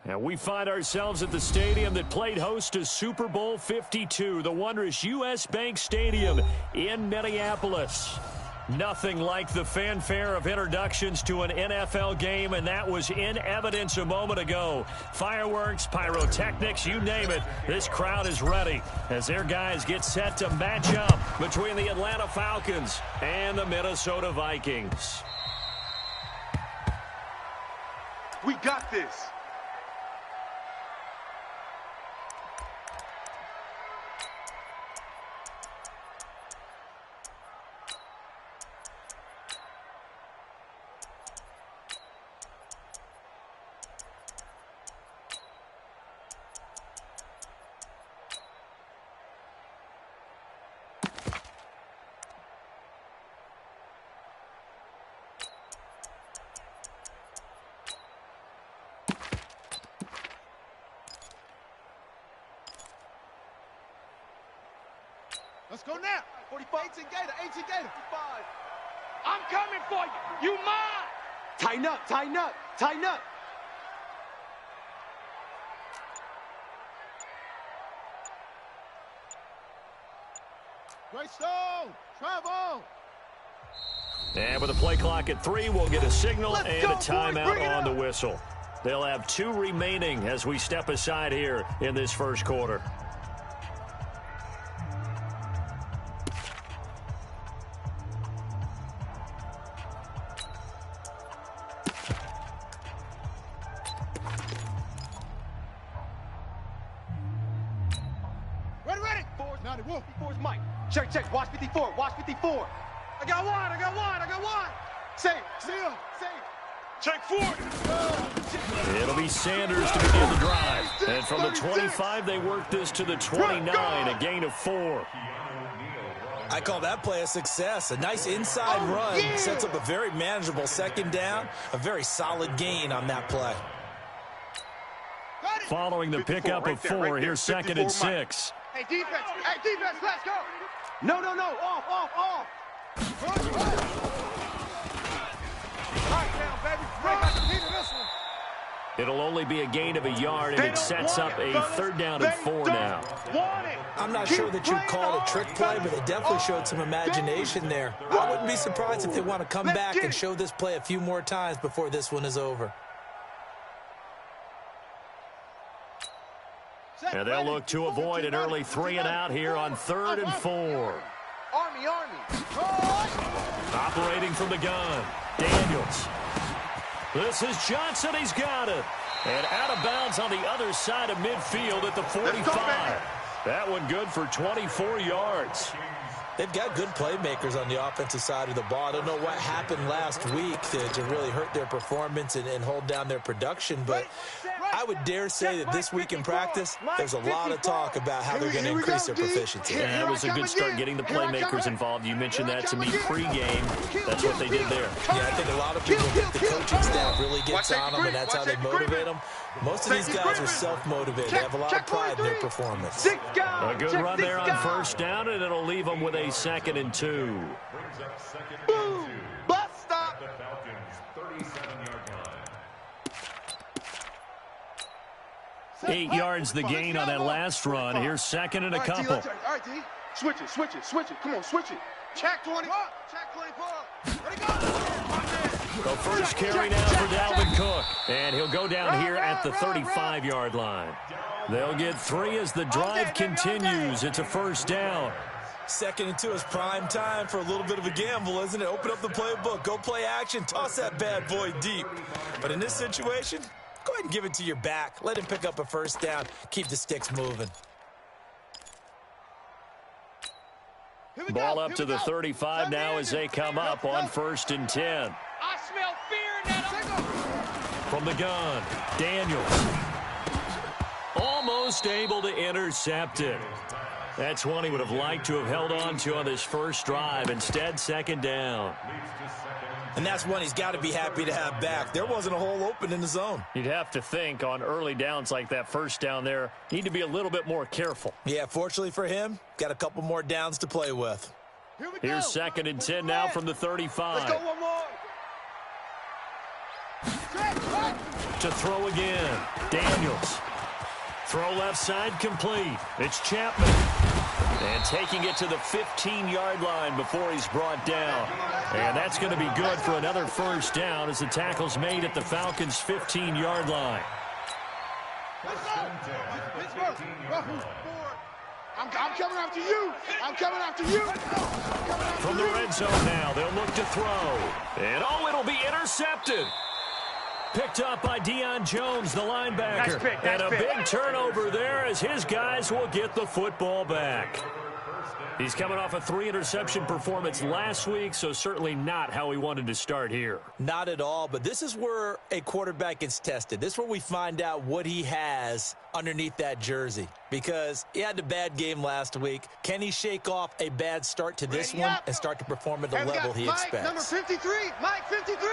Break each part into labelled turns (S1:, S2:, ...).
S1: And we find ourselves at the stadium that played host to Super Bowl 52, the wondrous U.S. Bank Stadium in Minneapolis. Nothing like the fanfare of introductions to an NFL game, and that was in evidence a moment ago. Fireworks, pyrotechnics, you name it. This crowd is ready as their guys get set to match up between the Atlanta Falcons and the Minnesota Vikings.
S2: We got this.
S3: Let's go now.
S2: 45.
S3: 18 Gator, 18 Gator.
S2: 5.
S3: I'm coming for you. You mine.
S2: Tighten up, tighten up, tighten up.
S3: Great stone. Travel.
S1: And with a play clock at 3, we'll get a signal and a timeout on the whistle. They'll have 2 remaining as we step aside here in this first quarter.
S2: Four's Mike. Check, check. Watch 54. Watch 54. I got one. I got one. I got one. Save. Seal. Save.
S3: Check 4.
S1: It'll be Sanders to begin the drive. And from the 25, they work this to the 29, a gain of 4.
S4: I call that play a success. A nice inside run.
S2: Yeah.
S4: Sets up a very manageable second down. A very solid gain on that play.
S1: Following the pickup of 4, here's second and 6.
S3: Hey, defense. Hey, defense. Let's go.
S2: No, no, no. Off, off, off.
S3: Right down, baby. Right back to this one.
S1: It'll only be a gain of a yard, and it sets up a third down and 4 now.
S4: I'm not sure that you'd call it a trick play, but they definitely showed some imagination there. I wouldn't be surprised if they want to come back and show this play a few more times before this one is over.
S1: And they'll look to avoid an early 3 and out here on 3rd and 4.
S3: Army.
S1: Operating from the gun, Daniels. This is Johnson. He's got it. And out of bounds on the other side of midfield at the 45. That one good for 24 yards.
S4: They've got good playmakers on the offensive side of the ball. I don't know what happened last week to really hurt their performance and hold down their production, but I would dare say that this week in practice, there's a lot of talk about how they're going to increase their proficiency.
S1: Yeah, it was a good start getting the playmakers involved. You mentioned that to me pregame. That's what they did there.
S4: Yeah, I think a lot of people think the coaching staff really gets on them, and that's how they motivate them. Most of these guys are self-motivated. They have a lot of pride in their performance.
S1: A good run there on first down, and it'll leave them with a 2nd and 2.
S2: Boom. Bus stop.
S1: 8 yards the gain on that last run. Here's 2nd and a couple.
S3: All right, D. Switch it. Come on, switch it. Check 20. Check 24. Ready, go.
S1: The first carry now for Dalvin Cook. And he'll go down here at the 35-yard line. They'll get 3 as the drive continues. It's a first down.
S4: 2nd and 2 is prime time for a little bit of a gamble, isn't it? Open up the playbook, go play action, toss that bad boy deep. But in this situation, go ahead and give it to your back. Let him pick up a first down. Keep the sticks moving.
S1: Ball up to the 35 now as they come up on 1st and 10.
S3: I smell fear in that.
S1: From the gun, Daniels. Almost able to intercept it. That's one he would have liked to have held on to on this first drive. Instead, 2nd down.
S4: And that's one he's got to be happy to have back. There wasn't a hole open in the zone.
S1: You'd have to think on early downs like that first down there, need to be a little bit more careful.
S4: Yeah, fortunately for him, got a couple more downs to play with.
S1: Here's 2nd and 10 now from the 35.
S3: Let's go one more.
S1: to throw again. Daniels. Throw left side complete. It's Chapman. And taking it to the 15-yard line before he's brought down. And that's going to be good for another first down as the tackle's made at the Falcons' 15-yard line.
S3: I'm coming after you. I'm coming after you.
S1: From the red zone now, they'll look to throw. And, oh, it'll be intercepted. Picked up by Deion Jones, the linebacker. And a big turnover there as his guys will get the football back. He's coming off a 3-interception performance last week, so certainly not how he wanted to start here.
S4: Not at all, but this is where a quarterback gets tested. This is where we find out what he has underneath that jersey, because he had a bad game last week. Can he shake off a bad start to this one and start to perform at the level he expects?
S3: Number 53, Mike 53.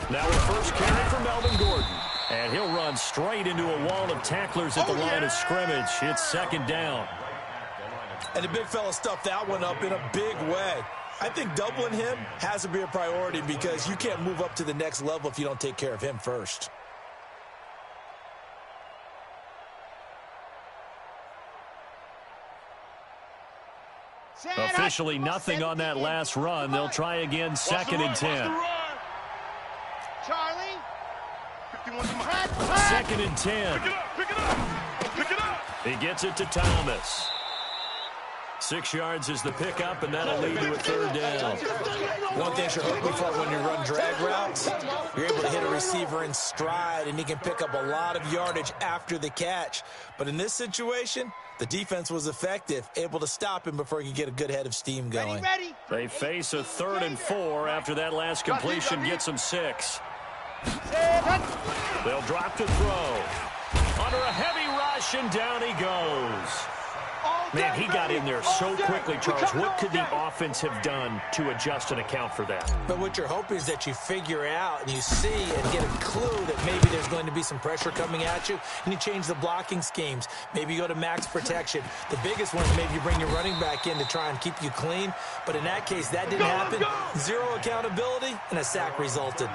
S1: Now a first carry for Melvin Gordon. And he'll run straight into a wall of tacklers at the line of scrimmage. It's second down.
S4: And the big fella stuffed that one up in a big way. I think doubling him has to be a priority because you can't move up to the next level if you don't take care of him first.
S1: Officially nothing on that last run. They'll try again, second and 10.
S3: Charlie.
S1: Second and 10.
S3: Pick it up. Pick it up.
S1: He gets it to Thomas. 6 yards is the pickup, and that'll lead to a third down.
S4: One thing you're hoping for when you run drag routes, you're able to hit a receiver in stride, and he can pick up a lot of yardage after the catch. But in this situation, the defense was effective, able to stop him before he could get a good head of steam going.
S1: They face a 3rd and 4 after that last completion gets them 6. They'll drop to throw. Under a heavy rush, and down he goes. Man, he got in there so quickly, Charles. What could the offense have done to adjust and account for that?
S4: But what you're hoping is that you figure out and you see and get a clue that maybe there's going to be some pressure coming at you, and you change the blocking schemes. Maybe you go to max protection. The biggest one is maybe you bring your running back in to try and keep you clean. But in that case, that didn't happen. Zero accountability, and a sack resulted.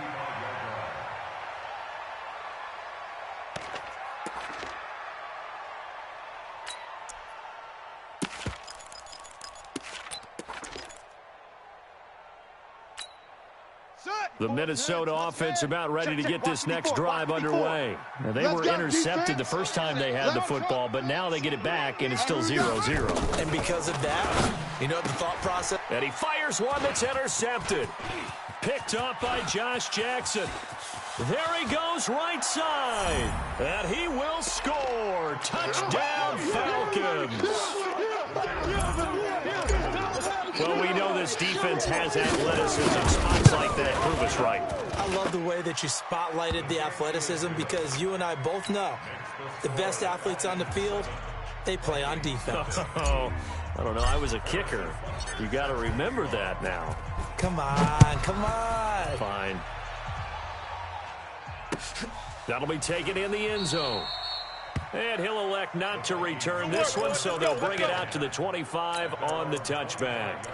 S1: The Minnesota offense about ready to get this next drive underway. Now, they were intercepted the first time they had the football, but now they get it back, and it's still 0-0.
S4: And because of that, you know the thought process?
S1: And he fires one that's intercepted. Picked up by Josh Jackson. There he goes right side. And he will score. Touchdown, Falcons. Well, we know this defense has athleticism. Spots like that prove us right.
S4: I love the way that you spotlighted the athleticism because you and I both know the best athletes on the field, they play on defense.
S1: Oh, I don't know. I was a kicker. You got to remember that now.
S4: Come on, come on.
S1: Fine. That'll be taken in the end zone. And he'll elect not to return this one, so they'll bring it out to the 25 on the touchback.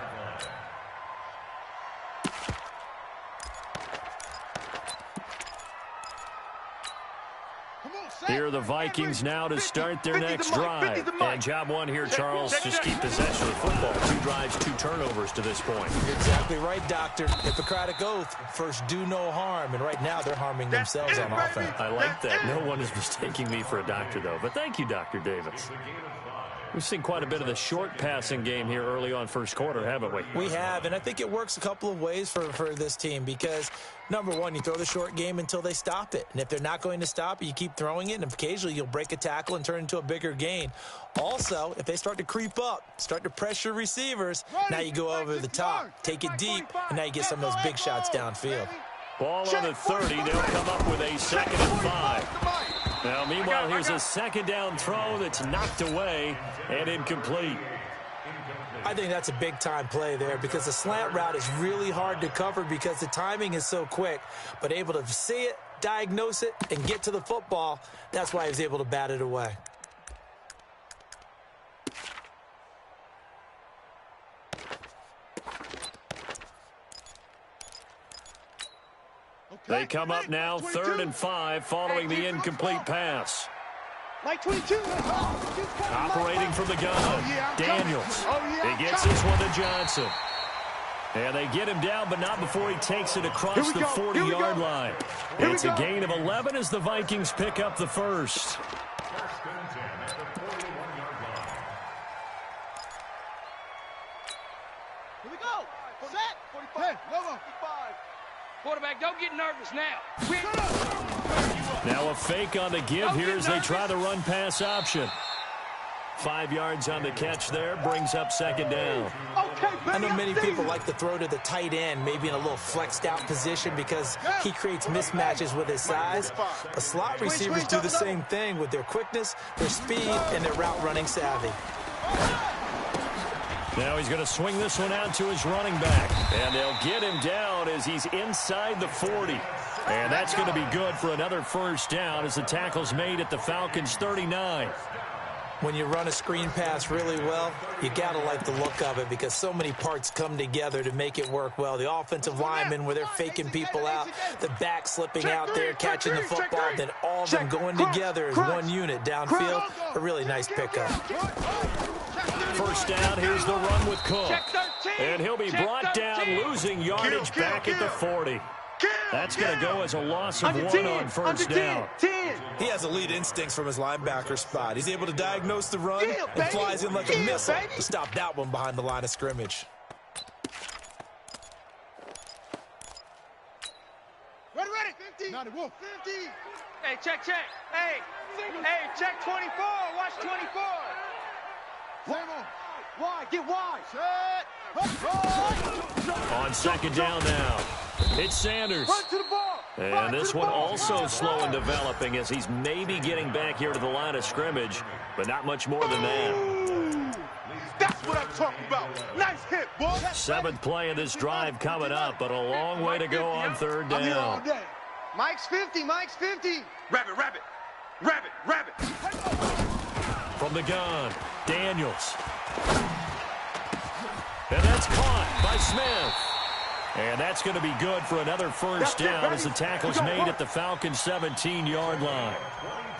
S1: Here are the Vikings now to start their next drive. And job one here, Charles, just keep possession of the football. 2 drives, 2 turnovers to this point.
S4: You're exactly right, Doctor. Hippocratic oath, first do no harm. And right now they're harming themselves on offense.
S1: I like that. No one is mistaking me for a doctor, though. But thank you, Dr. Davis. We've seen quite a bit of the short passing game here early on first quarter, haven't we?
S4: We have, and I think it works a couple of ways for this team because, number one, you throw the short game until they stop it. And if they're not going to stop it, you keep throwing it, and occasionally you'll break a tackle and turn into a bigger gain. Also, if they start to creep up, start to pressure receivers, now you go over the top, take it deep, and now you get some of those big shots downfield.
S1: Ball on the 30. They'll come up with a 2nd and 5. Now, meanwhile, here's a 2nd down throw that's knocked away and incomplete.
S4: I think that's a big-time play there because the slant route is really hard to cover because the timing is so quick. But able to see it, diagnose it, and get to the football, that's why he was able to bat it away.
S1: They come up now 3rd and 5 following the incomplete pass.
S2: Mike 22.
S1: Operating from the gun, Daniels. He gets this one to Johnson. And they get him down, but not before he takes it across the 40-yard line. It's a gain of 11 as the Vikings pick up the first.
S2: Here we go. Set. 45. Quarterback, don't get nervous now.
S1: Now a fake on the give here as they try the run-pass option. 5 yards on the catch there, brings up 2nd down.
S4: I know many people like to throw to the tight end, maybe in a little flexed out position because he creates mismatches with his size. But slot receivers do the same thing with their quickness, their speed, and their route running savvy.
S1: Now he's going to swing this one out to his running back. And they'll get him down as he's inside the 40. And that's going to be good for another first down as the tackle's made at the Falcons' 39.
S4: When you run a screen pass really well, you got to like the look of it because so many parts come together to make it work well. The offensive linemen where they're faking people out, the back slipping out there, catching the football, then all of them going together as one unit downfield. A really nice pickup.
S1: First down, here's the run with Cook. And he'll be brought down, losing yardage back at the 40. That's going to go as a loss of 1 on first down.
S4: He has elite instincts from his linebacker spot. He's able to diagnose the run and flies in like a missile to stop that one behind the line of scrimmage.
S2: Ready. 50. 50. Hey, check. Hey, check 24. Watch 24. Wide. Get wide. Set.
S1: On 2nd down now. It's Sanders.
S2: Run to the ball.
S1: And this one also slow in developing as he's maybe getting back here to the line of scrimmage, but not much more than that.
S3: That's what I'm talking about. Nice hit, boy.
S1: 7th play of this drive coming up, but a long way to go on 3rd down.
S2: Mike's 50.
S3: Rabbit.
S1: From the gun, Daniels. And that's caught by Smith. And that's going to be good for another first down as the tackle's made at the Falcons' 17-yard line.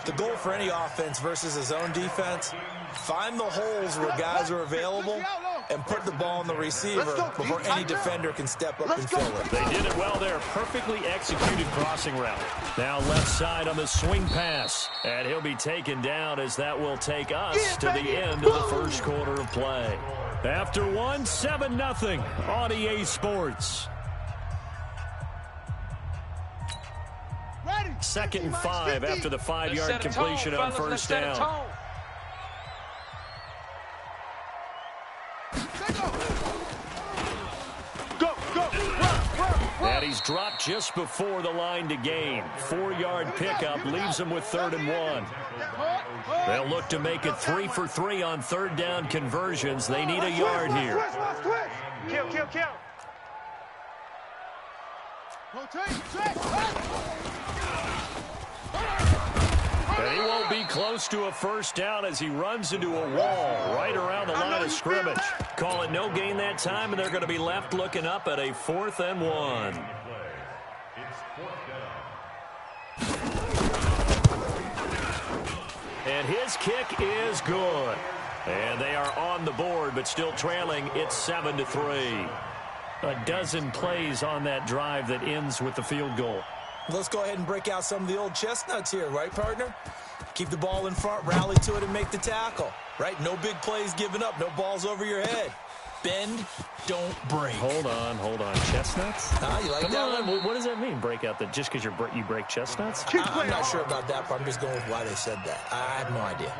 S4: The goal for any offense versus his own defense, find the holes where guys are available and put the ball on the receiver before any defender can step up and fill it.
S1: They did it well there. Perfectly executed crossing route. Now left side on the swing pass. And he'll be taken down as that will take us to the end of the first quarter of play. After 1, 7-0 on EA Sports. 2nd and 5 after the 5-yard completion on first down. And he's dropped just before the line to gain. 4-yard pickup leaves him with 3rd and 1. They'll look to make it 3 for 3 on 3rd down conversions. They need a yard here.
S2: Kill.
S1: And he won't be close to a first down as he runs into a wall right around the line of scrimmage. Call it no gain that time, and they're going to be left looking up at a 4th and 1. And his kick is good. And they are on the board, but still trailing. It's 7-3. A dozen plays on that drive that ends with the field goal.
S4: Let's go ahead and break out some of the old chestnuts here, right, partner? Keep the ball in front, rally to it, and make the tackle, right? No big plays given up, no balls over your head. Bend, don't break.
S1: Hold on. Chestnuts?
S4: You like
S1: Come
S4: that
S1: on.
S4: one?
S1: What does that mean, break out? Just because you break chestnuts?
S4: I'm not sure about that, but I'm just going with why they said that. I have no idea.